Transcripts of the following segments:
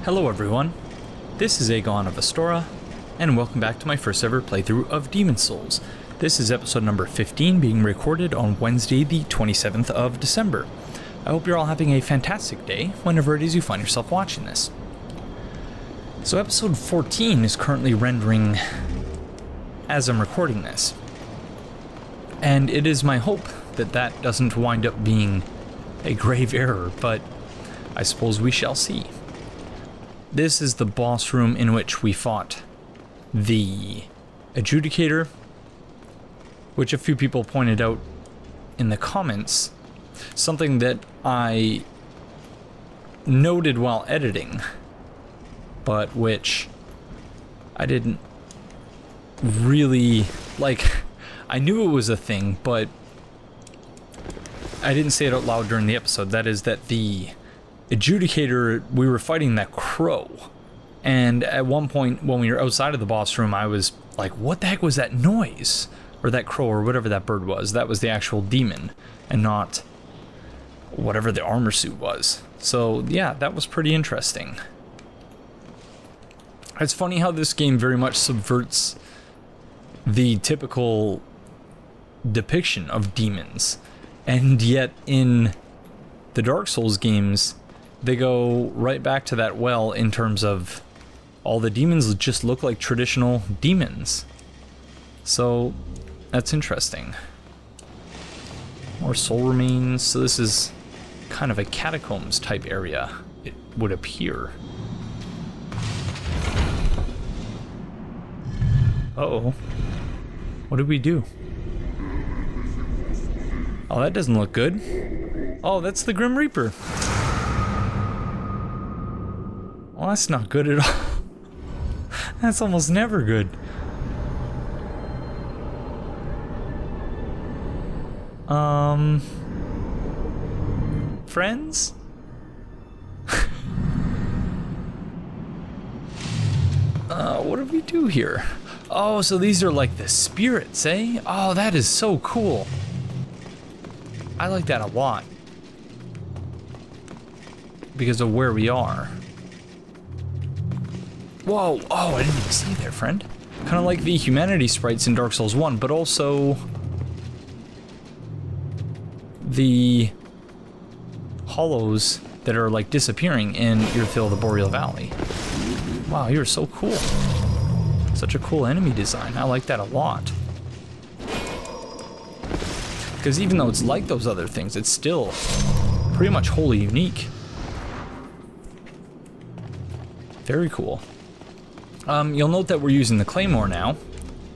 Hello everyone, this is Aegon of Astora, and welcome back to my first ever playthrough of Demon's Souls. This is episode number 15, being recorded on Wednesday the 27th of December. I hope you're all having a fantastic day, whenever it is you find yourself watching this. So episode 14 is currently rendering as I'm recording this. And it is my hope that that doesn't wind up being a grave error, but I suppose we shall see. This is the boss room in which we fought the Adjudicator, which a few people pointed out in the comments, something that I noted while editing, but which I didn't really, like, I knew it was a thing, but I didn't say it out loud during the episode. That is that the Adjudicator, we were fighting that crow, and at one point when we were outside of the boss room I was like, what the heck was that noise? Or that crow, or whatever that bird was. That was the actual demon, and not whatever the armor suit was. So yeah, that was pretty interesting. It's funny how this game very much subverts the typical depiction of demons, and yet in the Dark Souls games they go right back to that well in terms of all the demons just look like traditional demons. So that's interesting. More soul remains. So this is kind of a catacombs type area, it would appear. Uh-oh. What did we do? Oh, that doesn't look good. Oh, that's the Grim Reaper. Well, that's not good at all. That's almost never good. Friends? What do we do here? Oh, so these are like the spirits, eh? Oh, that is so cool. I like that a lot. Because of where we are. Whoa, oh, I didn't even see you there, friend. Kind of like the humanity sprites in Dark Souls 1, but also the hollows that are like disappearing in Untitled the Boreal Valley. Wow, you're so cool. Such a cool enemy design. I like that a lot. Because even though it's like those other things, it's still pretty much wholly unique. Very cool. You'll note that we're using the claymore now.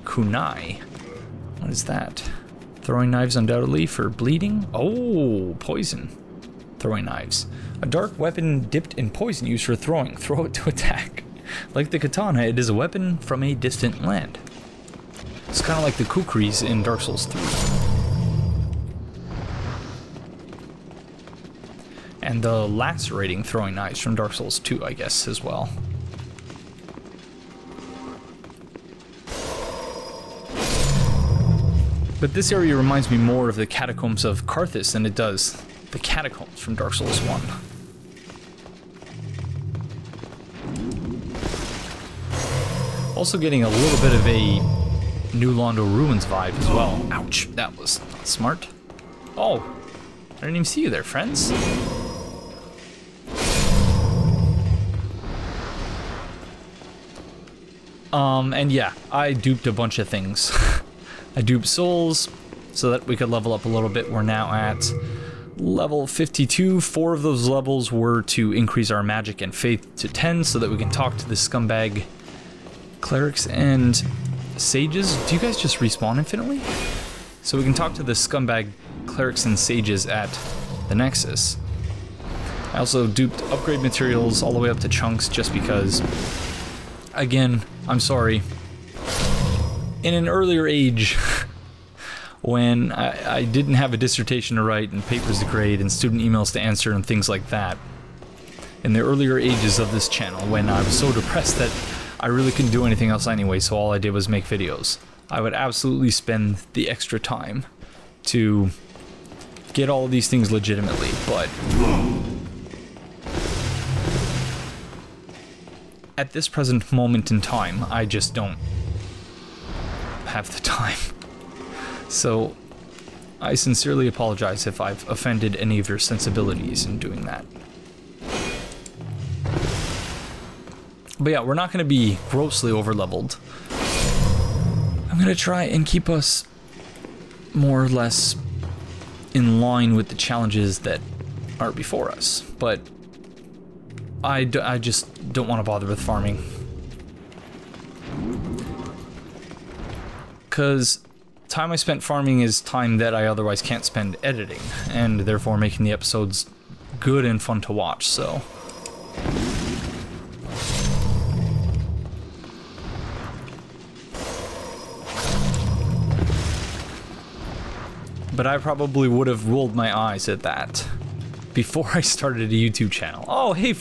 Kunai. What is that? Throwing knives undoubtedly for bleeding? Oh, poison. Throwing knives. A dark weapon dipped in poison used for throwing. Throw it to attack. Like the katana, it is a weapon from a distant land. It's kind of like the kukris in Dark Souls 3. And the lacerating throwing knives from Dark Souls 2, I guess, as well. But this area reminds me more of the catacombs of Carthus than it does the catacombs from Dark Souls 1. Also getting a little bit of a New Londo Ruins vibe as well. Ouch, that was not smart. Oh, I didn't even see you there, friends. And yeah, I duped a bunch of things. I duped souls so that we could level up a little bit. We're now at level 52. 4 of those levels were to increase our magic and faith to 10 so that we can talk to the scumbag clerics and sages. Do you guys just respawn infinitely? So we can talk to the scumbag clerics and sages at the Nexus. I also duped upgrade materials all the way up to chunks just because, again, I'm sorry. In an earlier age, when I didn't have a dissertation to write and papers to grade and student emails to answer and things like that, in the earlier ages of this channel, when I was so depressed that I really couldn't do anything else anyway, so all I did was make videos, I would absolutely spend the extra time to get all of these things legitimately, but at this present moment in time, I just don't have the time. So, I sincerely apologize if I've offended any of your sensibilities in doing that. But yeah, we're not going to be grossly over-leveled. I'm going to try and keep us more or less in line with the challenges that are before us. But I just don't want to bother with farming. Because time I spent farming is time that I otherwise can't spend editing, and therefore making the episodes good and fun to watch, so... But I probably would have rolled my eyes at that before I started a YouTube channel. Oh, hey,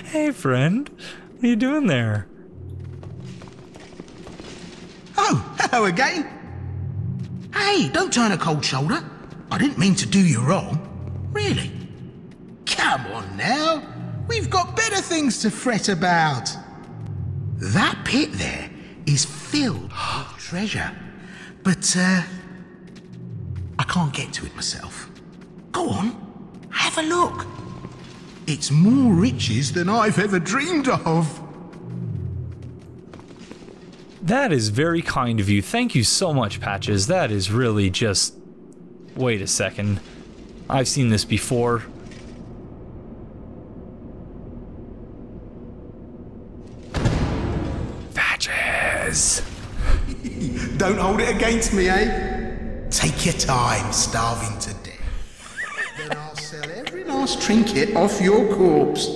hey, friend. What are you doing there? Oh, hello again. Hey, don't turn a cold shoulder. I didn't mean to do you wrong. Really? Come on now. We've got better things to fret about. That pit there is filled with treasure. But, I can't get to it myself. Go on, have a look. It's more riches than I've ever dreamed of. That is very kind of you. Thank you so much, Patches. That is really just... Wait a second. I've seen this before. Patches! Don't hold it against me, eh? Take your time, starving to death. Then I'll sell every last trinket off your corpse.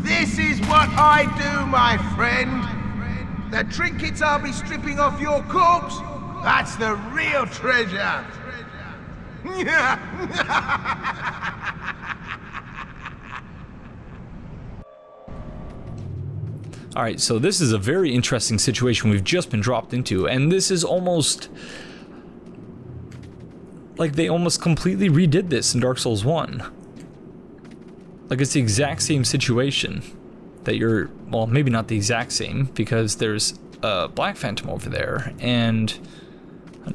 This is what I do, my friend. The trinkets I'll be stripping off your corpse, that's the real treasure. Alright, so this is a very interesting situation we've just been dropped into, and this is almost... like they almost completely redid this in Dark Souls 1. Like, it's the exact same situation that you're... well, maybe not the exact same, because there's a Black Phantom over there, and a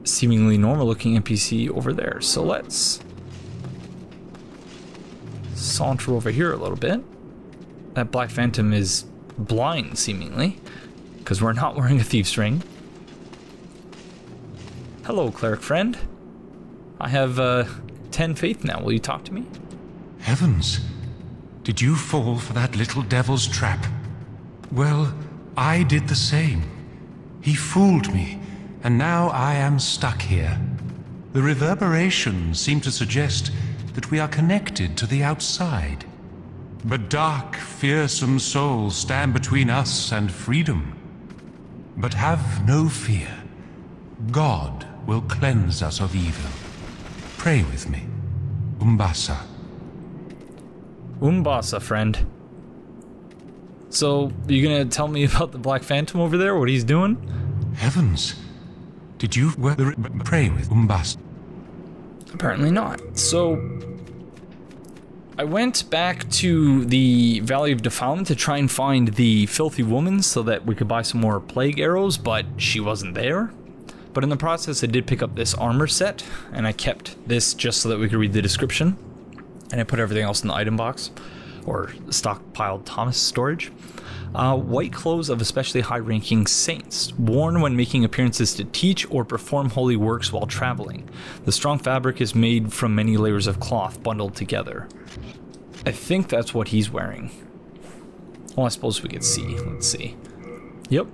seemingly normal-looking NPC over there. So let's saunter over here a little bit. That Black Phantom is blind, seemingly, because we're not wearing a thief's ring. Hello, cleric friend. I have 10 faith now. Will you talk to me? Heavens! Did you fall for that little devil's trap? Well, I did the same. He fooled me, and now I am stuck here. The reverberations seem to suggest that we are connected to the outside. But dark, fearsome souls stand between us and freedom. But have no fear. God will cleanse us of evil. Pray with me. Umbasa. Umbasa, friend. So, you gonna tell me about the Black Phantom over there? What he's doing? Heavens! Did you pray with Umbasa? Apparently not. So, I went back to the Valley of Defilement to try and find the Filthy Woman so that we could buy some more plague arrows, but she wasn't there. But in the process, I did pick up this armor set, and I kept this just so that we could read the description. And I put everything else in the item box, or stockpiled Thomas storage. White clothes of especially high-ranking saints, worn when making appearances to teach or perform holy works while traveling. The strong fabric is made from many layers of cloth bundled together. I think that's what he's wearing. Well, I suppose we could see. Let's see. Yep.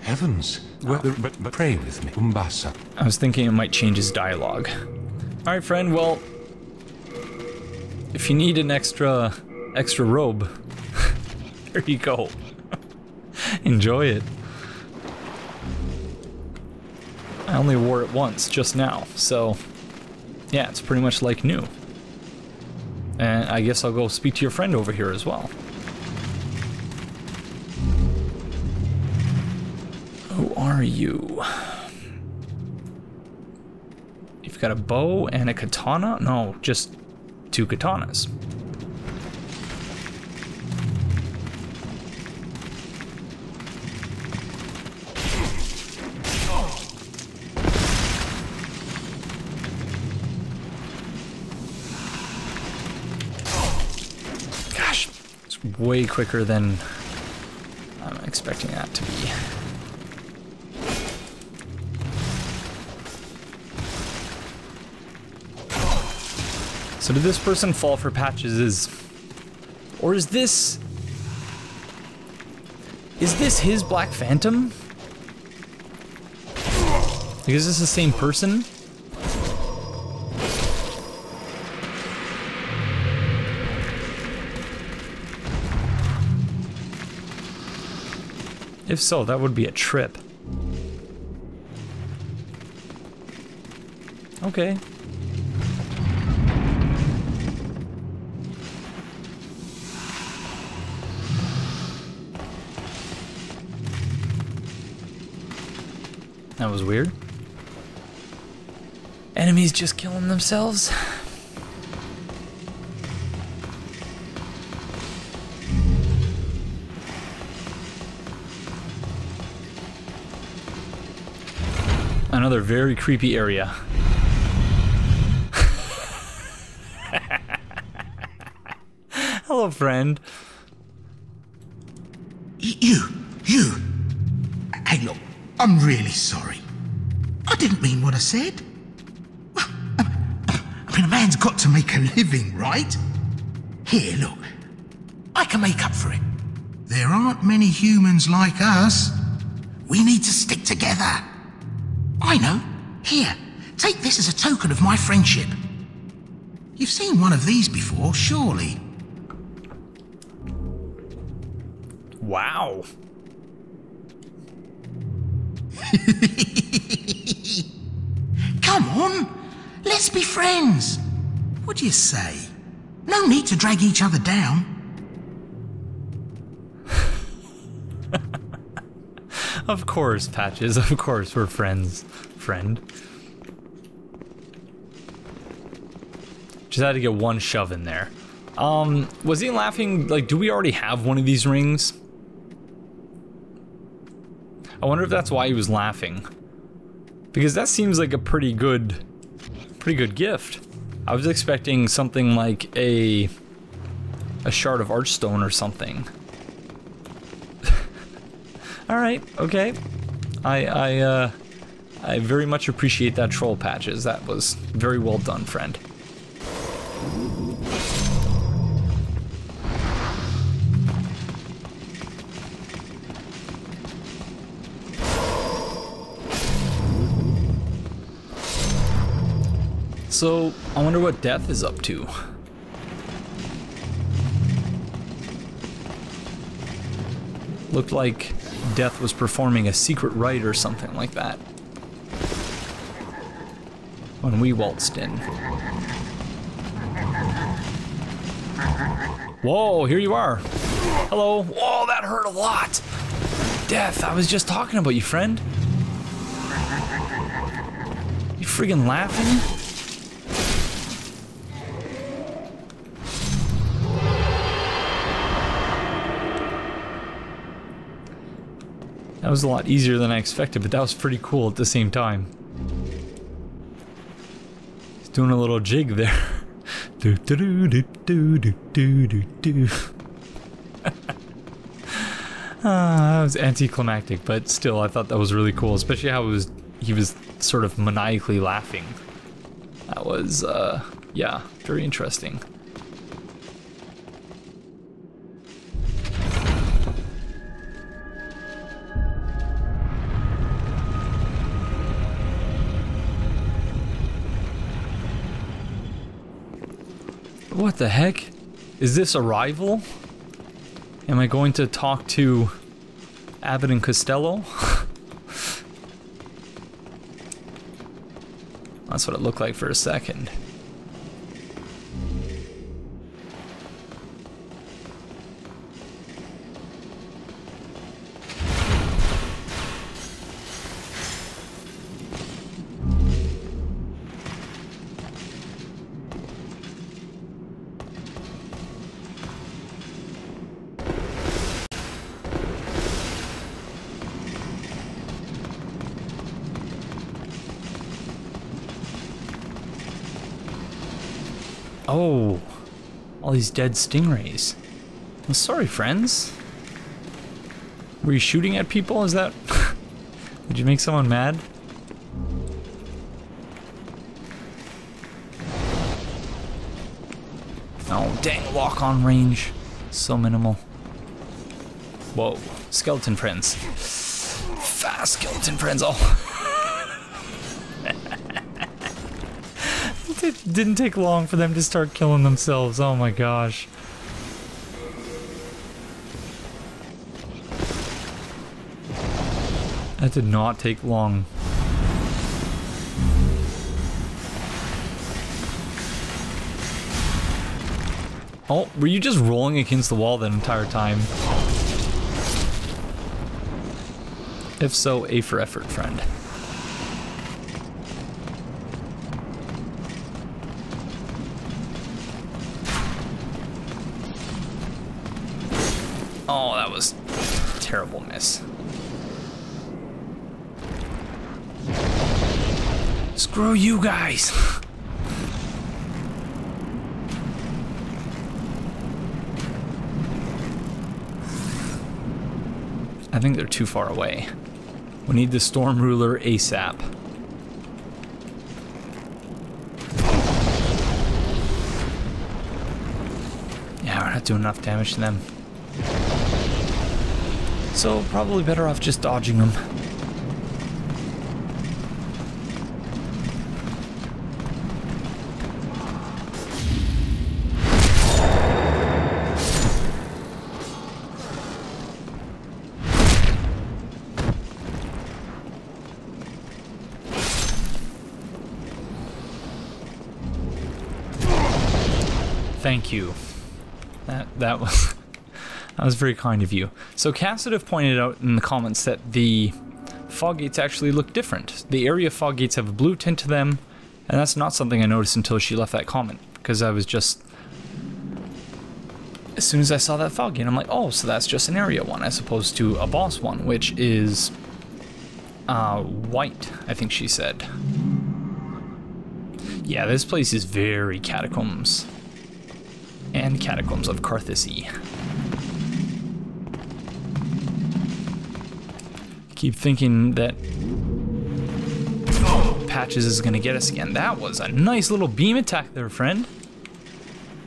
Heavens! But pray with me, Umbasa. I was thinking it might change his dialogue. Alright, friend, well... if you need an extra robe, there you go. Enjoy it. I only wore it once, just now, so yeah, it's pretty much like new. And I guess I'll go speak to your friend over here as well. Who are you? You've got a bow and a katana? No, just 2 katanas. Gosh, it's way quicker than I'm expecting that to be. So did this person fall for Patches' or is this his Black Phantom? Like, is this the same person? If so, that would be a trip. Okay. That was weird. Enemies just killing themselves. Another very creepy area. Hello, friend. You. Hey, look, I'm really sorry. I didn't mean what I said. Well, I mean, a man's got to make a living, right? Here, look. I can make up for it. There aren't many humans like us. We need to stick together. I know. Here, take this as a token of my friendship. You've seen one of these before, surely. Wow. Come on, let's be friends. What do you say? No need to drag each other down. Of course, Patches, of course we're friends, friend. Just had to get one shove in there. Was he laughing, like, do we already have one of these rings? I wonder if that's why he was laughing. Because that seems like a pretty good gift. I was expecting something like a shard of archstone or something. Alright, okay. I very much appreciate that troll, Patches. That was very well done, friend. So, I wonder what Death is up to. Looked like Death was performing a secret rite or something like that when we waltzed in. Whoa, here you are. Hello. Whoa, that hurt a lot. Death, I was just talking about you, friend. You friggin' laughing? That was a lot easier than I expected, but that was pretty cool at the same time. He's doing a little jig there. Do do do do do do do do do. That was anticlimactic, but still, I thought that was really cool, especially how he was sort of maniacally laughing. That was, yeah, very interesting. What the heck? Is this a rival? Am I going to talk to Abbott and Costello? That's what it looked like for a second. Oh, all these dead stingrays. I'm sorry, friends. Were you shooting at people? Is that... Did you make someone mad? Oh, dang, lock-on range. So minimal. Whoa, skeleton friends. Fast skeleton friends. Oh. It didn't take long for them to start killing themselves. Oh my gosh. That did not take long. Oh, were you just rolling against the wall that entire time? If so, A for effort, friend. Oh, that was a terrible miss. Screw you guys! I think they're too far away. We need the Storm Ruler ASAP. Yeah, we're not doing enough damage to them. So, probably better off just dodging them. Thank you. That was... That was very kind of you. So Cassidy pointed out in the comments that the fog gates actually look different. The area fog gates have a blue tint to them, and that's not something I noticed until she left that comment, because I was just... As soon as I saw that fog gate, I'm like, oh, so that's just an area one, as opposed to a boss one, which is... white, I think she said. Yeah, this place is very catacombs. And catacombs of Carthage. Keep thinking that Patches is gonna get us again. That was a nice little beam attack there, friend.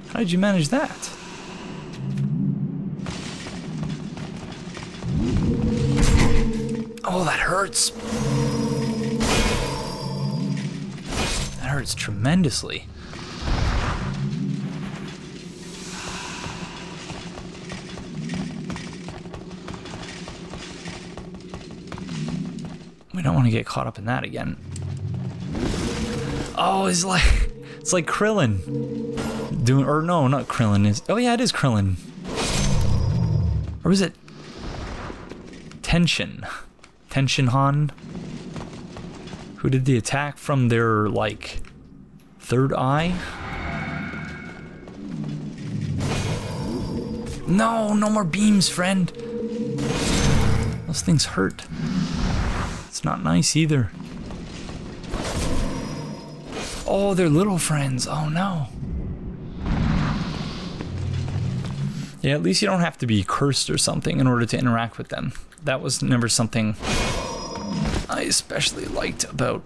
How did you manage that? Oh, that hurts. That hurts tremendously. We don't want to get caught up in that again. Oh, it's like Krillin doing, or no, not Krillin. Is oh yeah, it is Krillin. Or is it Tenshin Han, who did the attack from their like third eye? No, no more beams, friend. Those things hurt. It's not nice either. Oh, they're little friends. Oh no. Yeah, at least you don't have to be cursed or something in order to interact with them. That was never something I especially liked about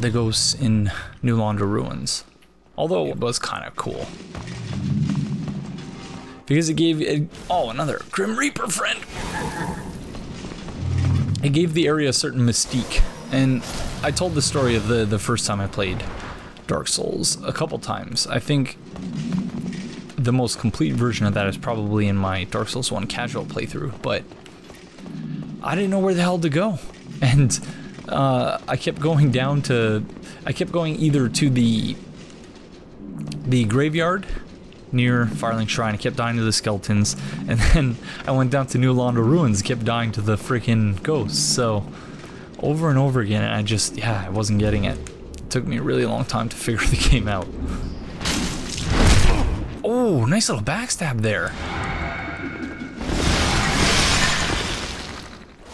the ghosts in New Laundra Ruins. Although it was kind of cool. Because it gave it... Oh, another Grim Reaper friend! It gave the area a certain mystique. And I told the story of the first time I played Dark Souls a couple times. I think the most complete version of that is probably in my Dark Souls 1 casual playthrough, but I didn't know where the hell to go. And I kept going down to... I kept going either to the graveyard near Firelink Shrine. I kept dying to the skeletons, and then I went down to New Londo Ruins, kept dying to the freaking ghosts. So over and over again, and I just, yeah, I wasn't getting it. It took me a really long time to figure the game out. Oh, nice little backstab there.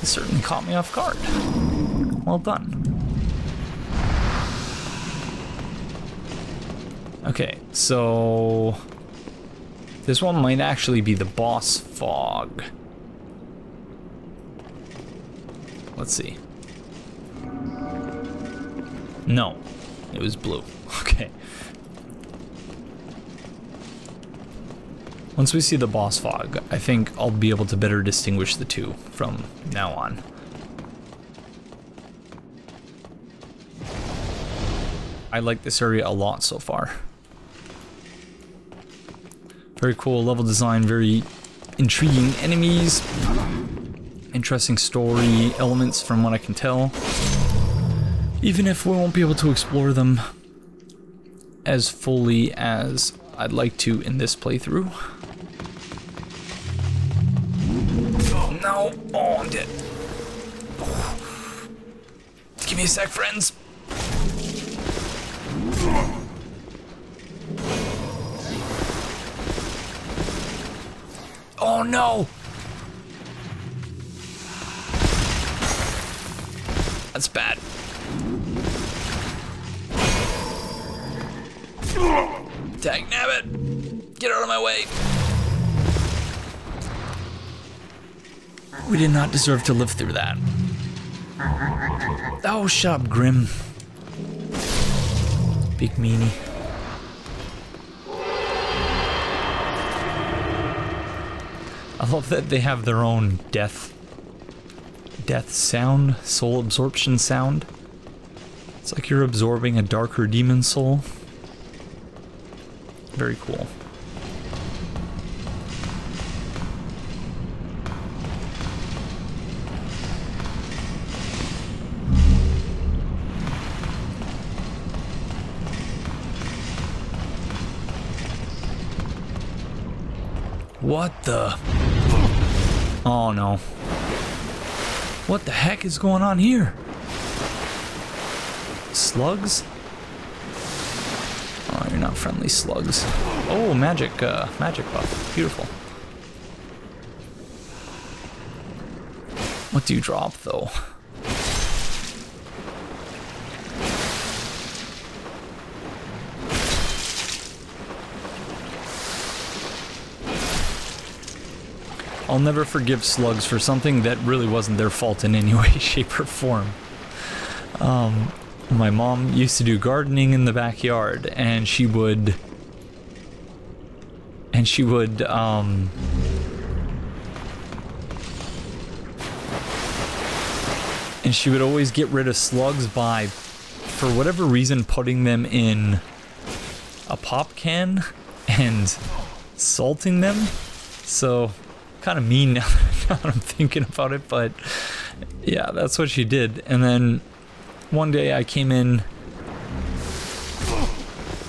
It certainly caught me off guard. Well done. Okay, so this one might actually be the boss fog. Let's see. No, it was blue. Okay. Once we see the boss fog, I think I'll be able to better distinguish the two from now on. I like this area a lot so far. Very cool level design, very intriguing enemies, interesting story elements from what I can tell. Even if we won't be able to explore them as fully as I'd like to in this playthrough. No! Oh, I'm dead. Give me a sec, friends. Oh no! That's bad. Dag nabbit! Get out of my way! We did not deserve to live through that. Oh, shut up, Grim. Big meanie. I love that they have their own death sound, soul absorption sound. It's like you're absorbing a darker demon soul. Very cool. What the? Oh no. What the heck is going on here? Slugs? Oh, you're not friendly slugs. Oh, magic buff. Beautiful. What do you drop though? I'll never forgive slugs for something that really wasn't their fault in any way, shape, or form. My mom used to do gardening in the backyard, and she would always get rid of slugs by, for whatever reason, putting them in a pop can and salting them. So kind of mean now that I'm thinking about it, but yeah, that's what she did. And then one day I came in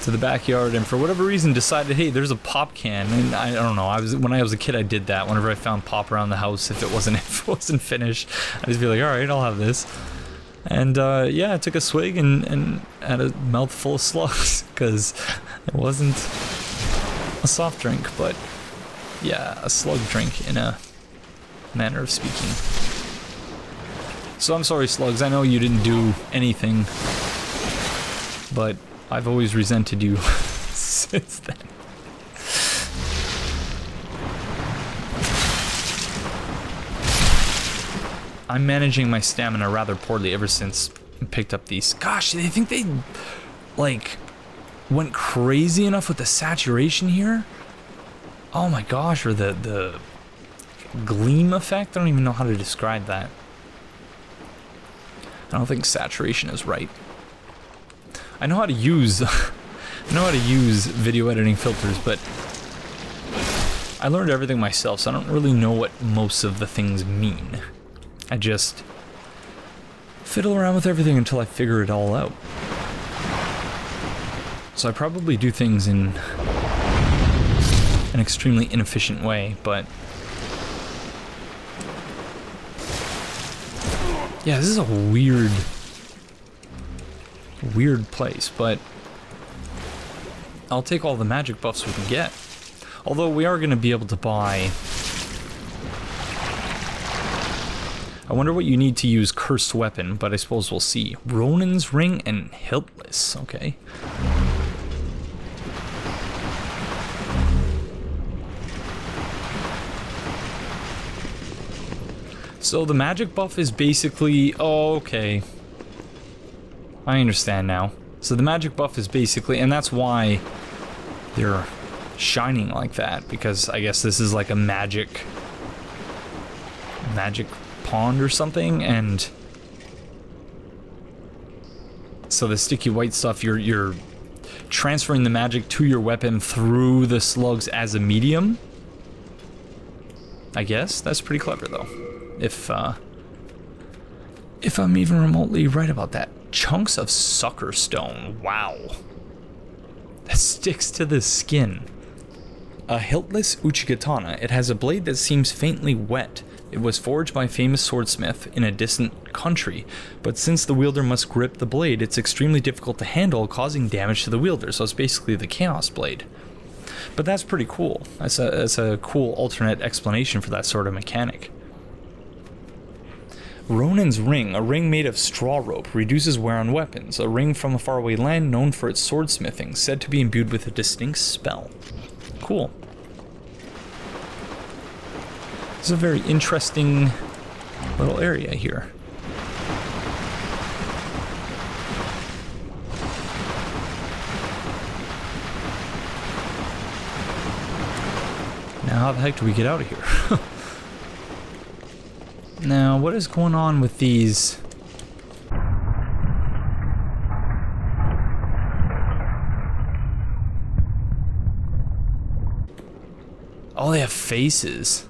to the backyard and for whatever reason decided, hey, there's a pop can. And I don't know, when I was a kid I did that. Whenever I found pop around the house, if it wasn't finished, I'd just be like, all right, I'll have this. And yeah, I took a swig and had a mouthful of slugs because it wasn't a soft drink, but yeah, a slug drink in a manner of speaking. So I'm sorry, slugs, I know you didn't do anything, but I've always resented you since then. I'm managing my stamina rather poorly ever since I picked up these. Gosh, I think they, like, went crazy enough with the saturation here. Oh my gosh, or the gleam effect? I don't even know how to describe that. I don't think saturation is right. I know how to use video editing filters, but I learned everything myself, so I don't really know what most of the things mean. I just fiddle around with everything until I figure it all out. So I probably do things in an extremely inefficient way, but yeah, this is a weird place, but I'll take all the magic buffs we can get. Although we are going to be able to buy... I wonder what you need to use Cursed Weapon, but I suppose we'll see. Ronin's Ring and Hiltless, okay. So the magic buff is basically... Oh, okay. I understand now. So the magic buff is basically... And that's why they're shining like that. Because I guess this is like a magic pond or something. And so the sticky white stuff, you're transferring the magic to your weapon through the slugs as a medium. I guess. That's pretty clever though. If I'm even remotely right about that. Chunks of sucker stone. Wow. That sticks to the skin. A hiltless uchigatana. It has a blade that seems faintly wet. It was forged by a famous swordsmith in a distant country, but since the wielder must grip the blade, it's extremely difficult to handle, causing damage to the wielder, so it's basically the Chaos Blade. But that's pretty cool. That's a cool alternate explanation for that sort of mechanic. Ronin's Ring, a ring made of straw rope, reduces wear on weapons. A ring from a faraway land known for its swordsmithing, said to be imbued with a distinct spell. Cool. It's a very interesting little area here. Now how the heck do we get out of here? Now, what is going on with these? Oh, they have faces.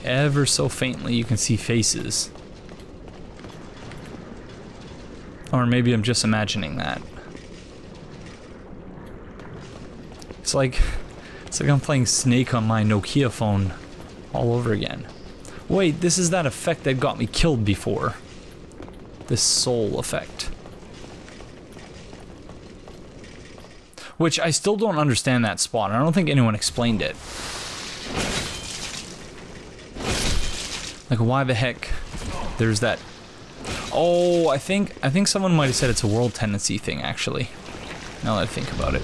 Ever so faintly, you can see faces. Or maybe I'm just imagining that. It's like I'm playing Snake on my Nokia phone all over again. Wait, this is that effect that got me killed before. This soul effect. Which I still don't understand that spot. I don't think anyone explained it. Like, why the heck there's that... Oh, I think someone might have said it's a world tendency thing, actually. Now that I think about it.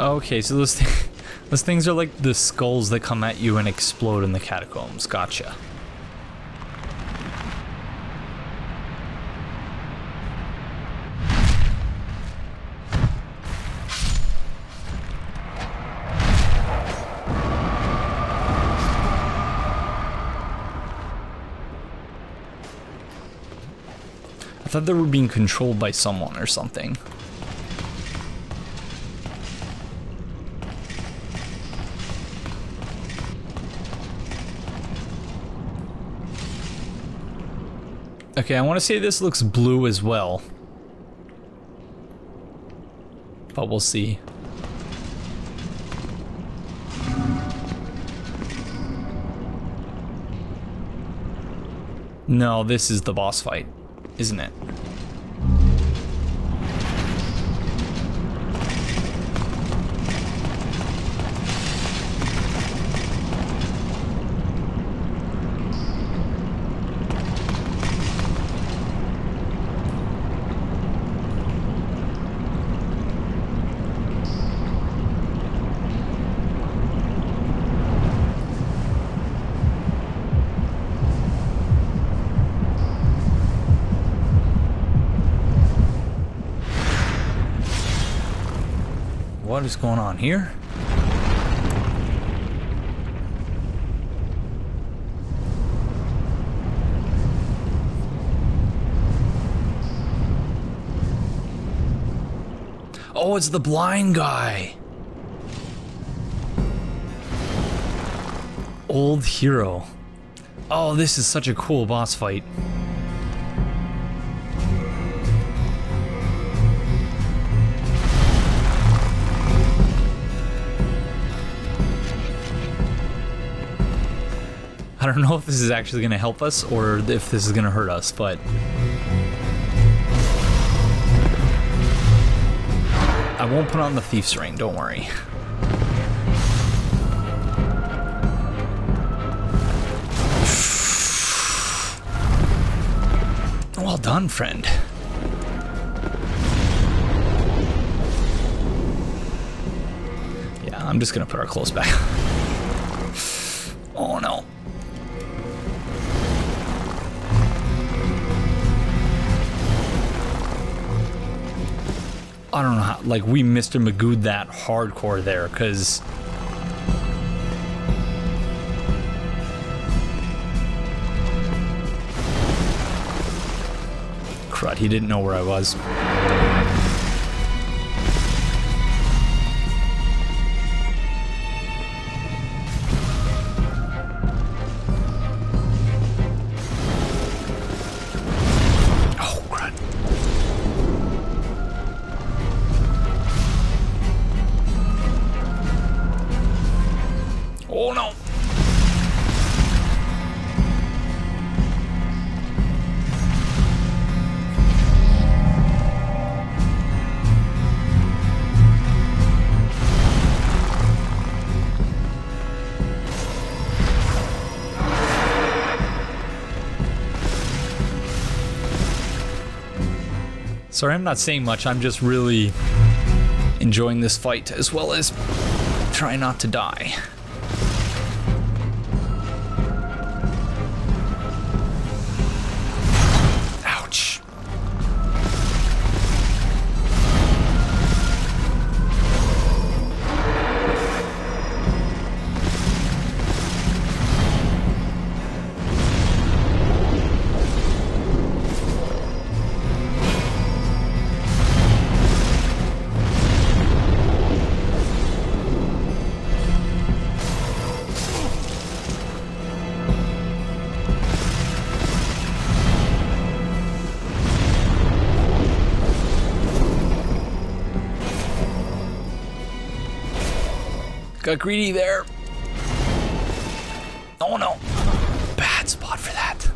Okay, so those things are like the skulls that come at you and explode in the catacombs. Gotcha. I thought they were being controlled by someone or something. Okay, I want to say this looks blue as well. But we'll see. No, this is the boss fight, isn't it? What is going on here? Oh, it's the blind guy. Old hero. Oh, this is such a cool boss fight. I don't know if this is actually going to help us or if this is going to hurt us, but I won't put on the Thief's Ring, don't worry. Well done, friend. Yeah, I'm just gonna put our clothes back. Oh no. I don't know how, like, we Mr. Magoo'd that hardcore there, because crud, he didn't know where I was. Oh, crud. Oh, no. Sorry, I'm not saying much. I'm just really enjoying this fight as well as trying not to die. Ouch. Got greedy there. Oh no. Bad spot for that.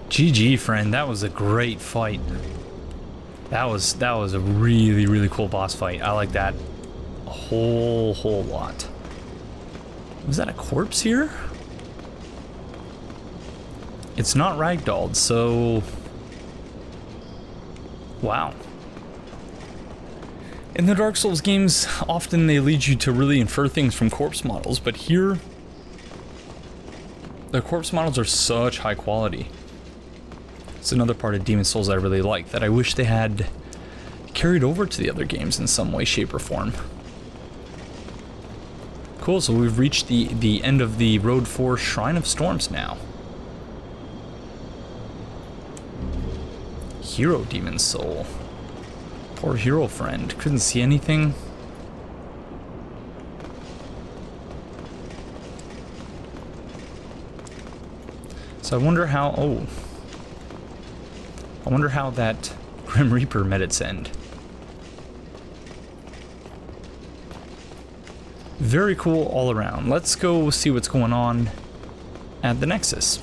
GG, friend. That was a great fight. That was a really, really cool boss fight. I like that a whole lot. Was that a corpse here? It's not ragdolled, so wow. In the Dark Souls games, often they lead you to really infer things from corpse models, but here the corpse models are such high quality. It's another part of Demon's Souls I really like, that I wish they had carried over to the other games in some way, shape, or form. Cool, so we've reached the end of the road for Shrine of Storms now. Hero Demon's Soul. Poor hero friend, couldn't see anything. So I wonder how, I wonder how that Grim Reaper met its end. Very cool all around. Let's go see what's going on at the Nexus.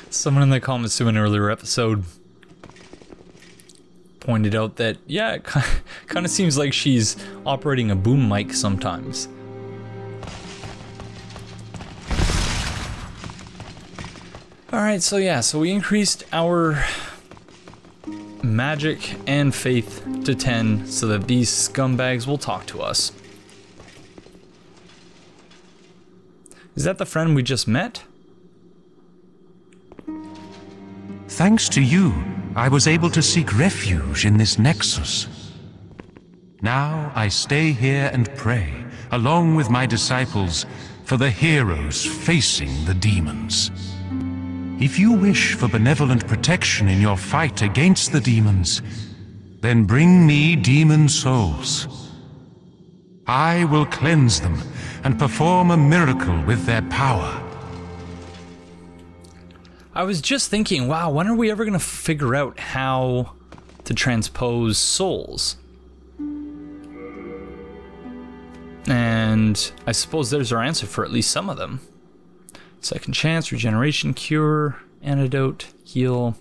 Someone in the comments to an earlier episode pointed out that, yeah, it kind of seems like she's operating a boom mic sometimes. Alright, so yeah, so we increased our magic and faith to 10 so that these scumbags will talk to us. Is that the friend we just met? Thanks to you, I was able to seek refuge in this Nexus. Now I stay here and pray, along with my disciples, for the heroes facing the demons. If you wish for benevolent protection in your fight against the demons, then bring me demon souls. I will cleanse them and perform a miracle with their power. I was just thinking, wow, when are we ever going to figure out how to transpose souls? And I suppose there's our answer for at least some of them. Second chance, regeneration, cure, antidote, heal,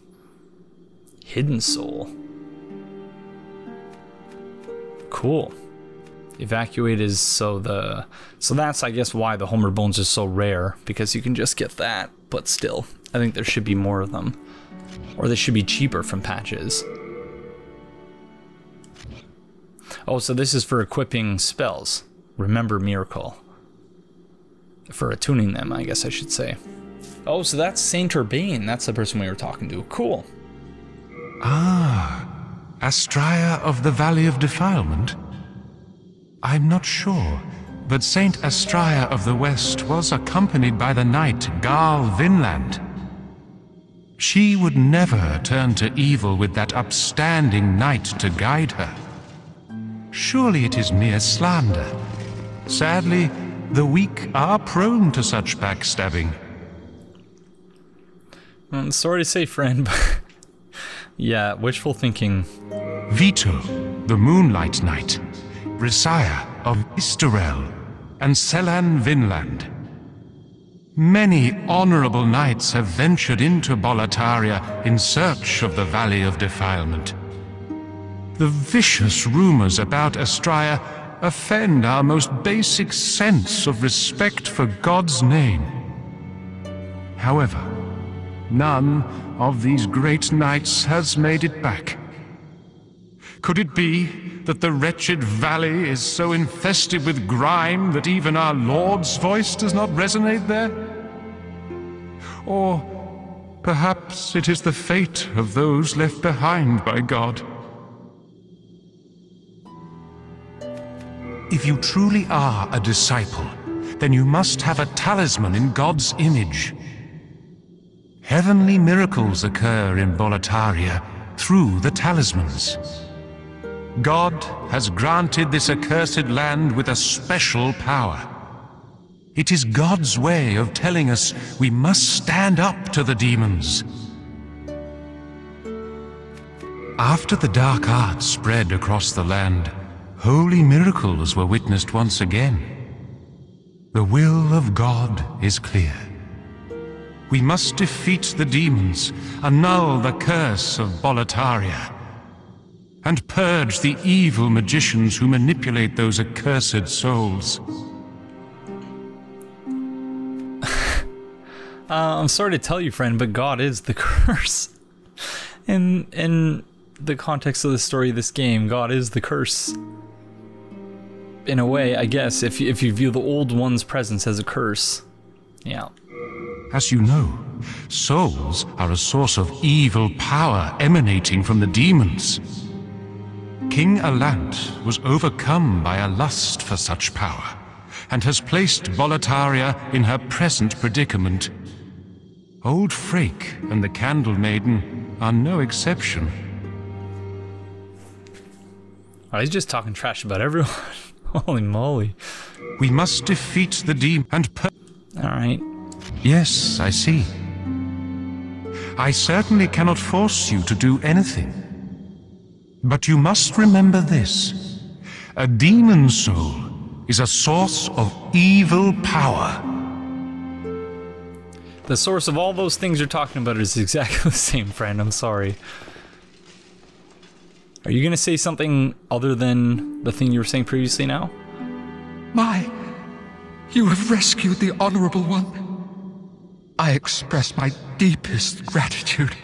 hidden soul. Cool. Evacuate is so that's I guess why the Homer Bones is so rare, because you can just get that, but still, I think there should be more of them. Or they should be cheaper from patches. Oh, so this is for equipping spells. Remember Miracle. For attuning them, I guess I should say. Oh, so that's Saint Urbane. That's the person we were talking to. Cool. Ah, Astora of the Valley of Defilement? I'm not sure, but Saint Astora of the West was accompanied by the knight Garl Vinland. She would never turn to evil with that upstanding knight to guide her. Surely it is mere slander. Sadly, the weak are prone to such backstabbing. I'm sorry to say, friend, but yeah, wishful thinking. Vito, the Moonlight Knight, Resaya of Istorel, and Selan Vinland. Many honorable knights have ventured into Boletaria in search of the Valley of Defilement. The vicious rumors about Astora offend our most basic sense of respect for God's name. However, none of these great knights has made it back. Could it be that the wretched valley is so infested with grime that even our Lord's voice does not resonate there? Or perhaps it is the fate of those left behind by God. If you truly are a disciple, then you must have a talisman in God's image. Heavenly miracles occur in Boletaria through the talismans. God has granted this accursed land with a special power. It is God's way of telling us we must stand up to the demons. After the dark arts spread across the land, holy miracles were witnessed once again. The will of God is clear. We must defeat the demons, annul the curse of Boletaria, and purge the evil magicians who manipulate those accursed souls. I'm sorry to tell you, friend, but God is the curse. In the context of the story of this game, God is the curse. In a way, I guess, if you view the old one's presence as a curse. Yeah. As you know, souls are a source of evil power emanating from the demons. King Alant was overcome by a lust for such power, and has placed Boletaria in her present predicament. Old Frake and the Candle Maiden are no exception. Oh, he's just talking trash about everyone. Holy moly. We must defeat the demon and Alright. Yes, I see. I certainly cannot force you to do anything. But you must remember this. A demon soul is a source of evil power. The source of all those things you're talking about is exactly the same, friend. I'm sorry. Are you gonna say something other than the thing you were saying previously now? You have rescued the Honorable One. I express my deepest gratitude.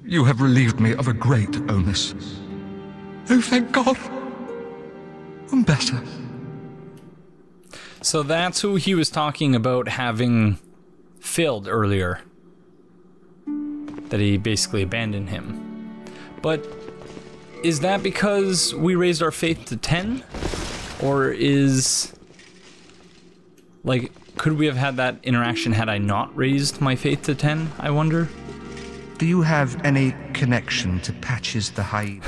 You have relieved me of a great onus. Oh, thank God. Better. So that's who he was talking about having failed earlier. That he basically abandoned him. But is that because we raised our faith to 10? Or is... like, could we have had that interaction had I not raised my faith to 10, I wonder? Do you have any connection to Patches the Hyena?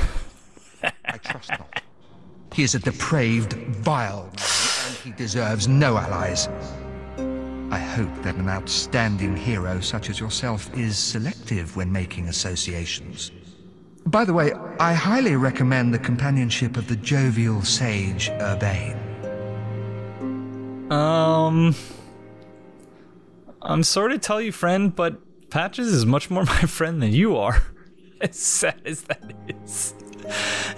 I trust not. He is a depraved, vile man, and he deserves no allies. I hope that an outstanding hero such as yourself is selective when making associations. By the way, I highly recommend the companionship of the jovial sage Urbane. I'm sorry to tell you, friend, but Patches is much more my friend than you are. As sad as that is.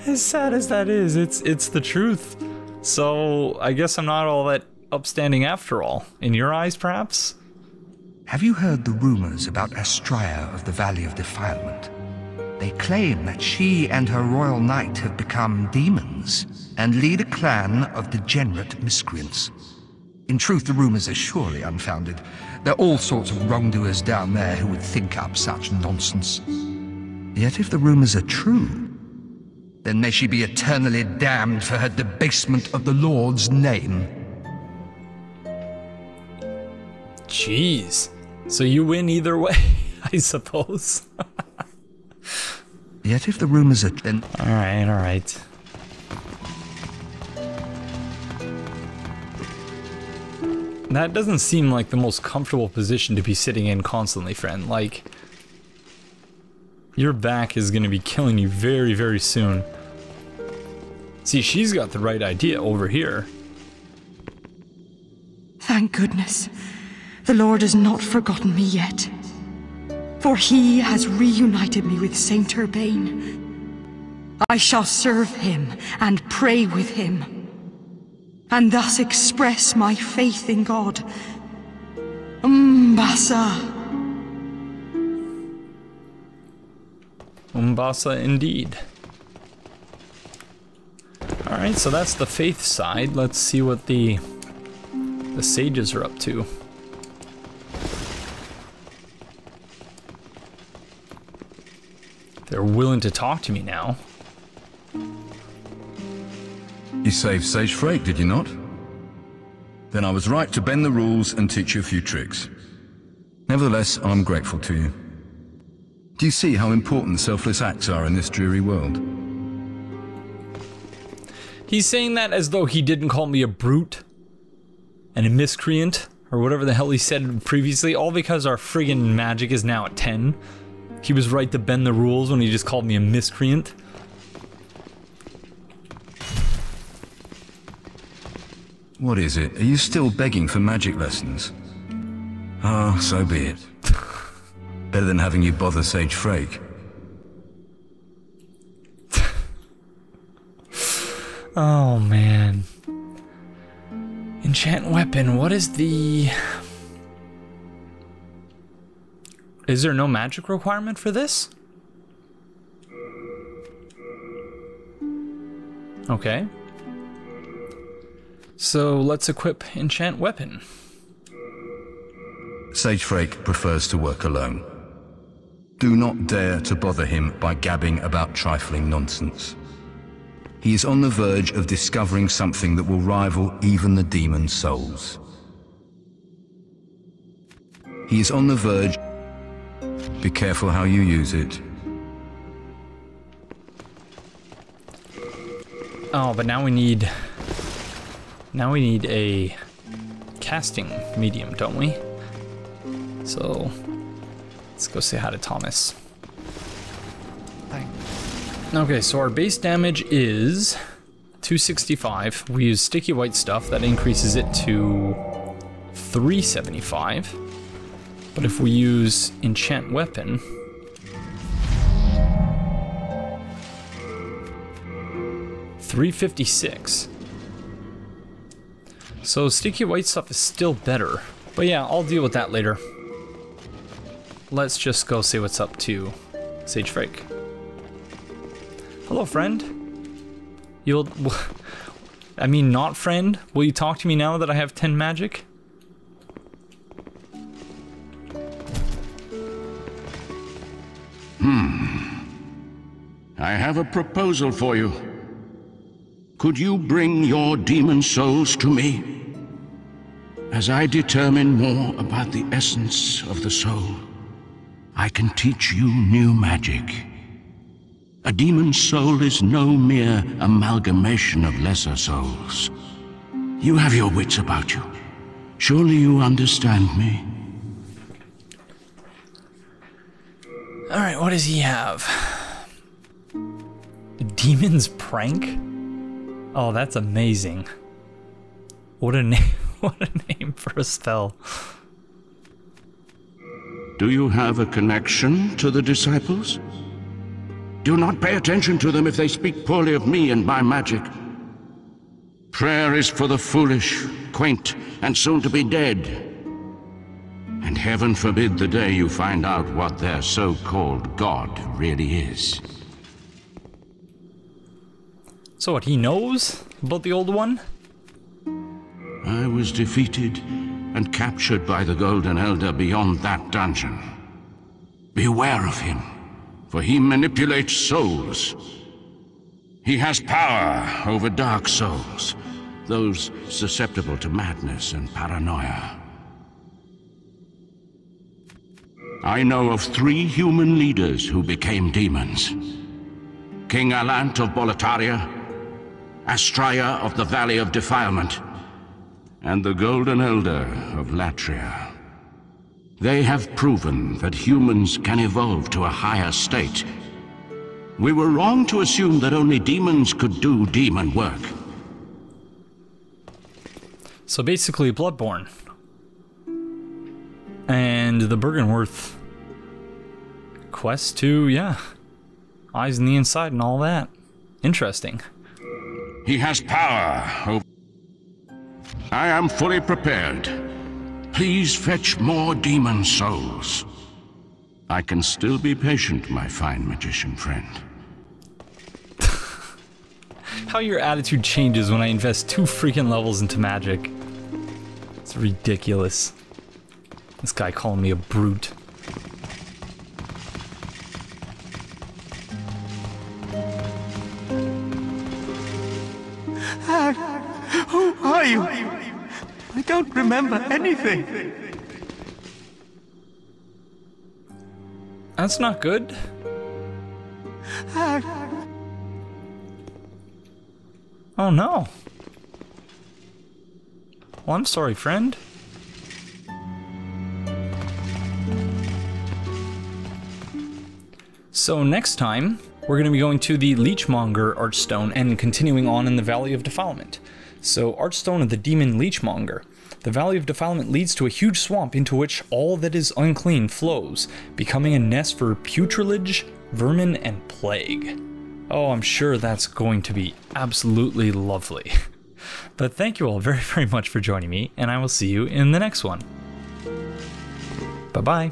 As sad as that is, it's the truth. So, I guess I'm not all that upstanding after all. In your eyes, perhaps? Have you heard the rumors about Astora of the Valley of Defilement? They claim that she and her royal knight have become demons and lead a clan of degenerate miscreants. In truth, the rumors are surely unfounded. There are all sorts of wrongdoers down there who would think up such nonsense. Yet if the rumors are true, then may she be eternally damned for her debasement of the Lord's name. Jeez. So you win either way, I suppose. Yet if the rumors are... then... Alright. That doesn't seem like the most comfortable position to be sitting in constantly, friend. Like, your back is gonna be killing you very, very soon. See, she's got the right idea over here. Thank goodness. The Lord has not forgotten me yet. For he has reunited me with Saint Urbane. I shall serve him and pray with him, and thus express my faith in God. Umbasa. Umbasa indeed. Alright, so that's the faith side. Let's see what the sages are up to. They're willing to talk to me now. You saved Sage Frake, did you not? Then I was right to bend the rules and teach you a few tricks. Nevertheless, I'm grateful to you. Do you see how important selfless acts are in this dreary world? He's saying that as though he didn't call me a brute and a miscreant, or whatever the hell he said previously, all because our friggin' magic is now at 10. He was right to bend the rules when he just called me a miscreant. What is it? Are you still begging for magic lessons? Ah, so be it. Better than having you bother Sage Frake. Oh man. Enchant weapon, what is the... Is there no magic requirement for this? Okay. So let's equip enchant weapon. Sage Frake prefers to work alone. Do not dare to bother him by gabbing about trifling nonsense. He is on the verge of discovering something that will rival even the demon souls. He is on the verge. Be careful how you use it. Oh, but now we need a casting medium, don't we? So let's go say hi to Thomas. Thanks. Okay, so our base damage is 265. We use sticky white stuff, that increases it to 375. But if we use enchant weapon, $356. So sticky white stuff is still better. But yeah, I'll deal with that later. Let's just go say what's up to Sage Frake. Hello, friend. You'll... I mean, not friend. Will you talk to me now that I have 10 magic? I have a proposal for you. Could you bring your demon souls to me? As I determine more about the essence of the soul, I can teach you new magic. A demon soul is no mere amalgamation of lesser souls. You have your wits about you. Surely you understand me? Alright, what does he have? Demon's Prank? Oh, that's amazing. What a name, what a name for a spell. Do you have a connection to the disciples? Do not pay attention to them if they speak poorly of me and my magic. Prayer is for the foolish, quaint, and soon to be dead. And heaven forbid the day you find out what their so-called God really is. So what, he knows about the old one? I was defeated and captured by the Golden Elder beyond that dungeon. Beware of him, for he manipulates souls. He has power over dark souls, those susceptible to madness and paranoia. I know of 3 human leaders who became demons. King Alant of Boletaria, Astora of the Valley of Defilement, and the Golden Elder of Latria. They have proven that humans can evolve to a higher state. We were wrong to assume that only demons could do demon work. So basically Bloodborne. And the Bergenworth quest to, yeah, eyes on the inside and all that. Interesting. He has power over... I am fully prepared. Please fetch more demon souls. I can still be patient, my fine magician friend. How your attitude changes when I invest 2 freaking levels into magic. It's ridiculous. This guy calling me a brute. Who are you? I don't remember anything. That's not good. Oh no. Well, I'm sorry, friend. So next time, we're going to be going to the Leechmonger Archstone and continuing on in the Valley of Defilement. So, Archstone of the Demon Leechmonger. The Valley of Defilement leads to a huge swamp into which all that is unclean flows, becoming a nest for putrilage, vermin, and plague. Oh, I'm sure that's going to be absolutely lovely. But thank you all very, very much for joining me, and I will see you in the next one. Bye-bye.